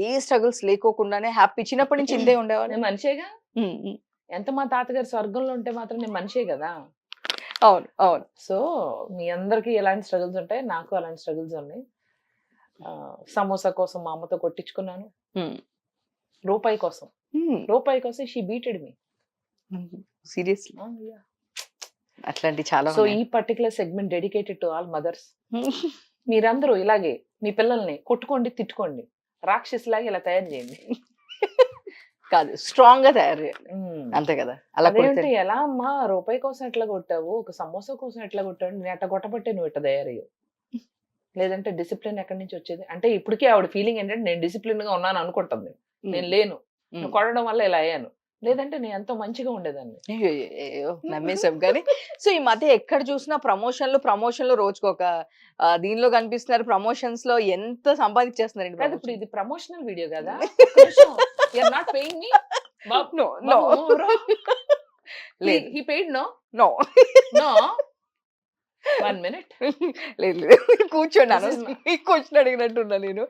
ఏ struggles లేకోకుండానే happy చిన్నప్పటి నుంచి ఇంతే ఉండేవాళ్ళు. నేను మనిషేగా. హ్మ్. హ్మ్. ఎంత మా తాతగారు స్వర్గంలో ఉంటే మాత్రం నేను మనిషే గదా! అవును. అవును. సో, మీ అందరికి ఎలాంటి స్ట్రగుల్స్ ఉంటాయి. నాకు అలాంటి స్ట్రగుల్స్ ఉన్నాయి. సమోసా కోసం మా అమ్మతో కొట్టించుకున్నాను. హ్మ్. రూపాయి కోసం. హ్మ్. రూపాయి కోసం she beated me. Seriously. Yeah! అట్లాంటివి చాలా సో, ఉన్నాయి. ఈ particular segment dedicated to all mothers. మీరందరూ ఇలాగే మీ పిల్లల్ని కొట్టుకోండి, తిట్టుకోండి. రాక్షసిలాగా ఇలా తయారు చేయండి. కాదు స్ట్రాంగ్‌గా తయారు చేయాలి. హ్మ్. అంతే కదా! అలా కొడితే అదేంటి ఎలా అమ్మా రూపాయి కోసం ఎట్లా కొట్టావు? ఒక సమోసా కోసం ఎట్లా కొట్టావు? నేను అట్ట కొట్టబట్టే నువ్వు ఇట్ట తయారయ్యావు. లేదంటే డిసిప్లిన్ ఎక్కడి నుంచి వచ్చేది? అంటే ఇప్పటికి ఆవిడ ఫీలింగ్ ఏంటంటే నేను డిసిప్లిన్‌గా ఉన్నాను అనుకుంటుంది. నేను హ్మ్. లేను. హ్మ్. నువ్వు కొట్టడం వల్ల ఇలా అయ్యాను. లేదంటే నేను ఎంతో మంచిగా ఉండేదాన్ని. అయ్యయ్యో! నమ్మేసాం గానీ, సో ఈ మధ్య ఎక్కడ చూసినా ప్రమోషన్‌లు రోజుకొక దీనిలో కనిపిస్తున్నారు. ప్రమోషన్స్‌లో ఎంత సంపాదించేస్తున్నారండి కాదు ఇప్పుడు ప్రమోషన్. ఇది ప్రమోషనల్ వీడియో గదా! ఒక్క నిమిషం. You are not paying me? బాబ్ నో. నో. బాబు బ్రో. లేదు. He paid no? No. No? 1 minute. లేదు. లేదు. కూర్చోండి దిస్ ఈస్ అనవసరంగా క్వెషన్ అడిగినట్టున్నా నేను.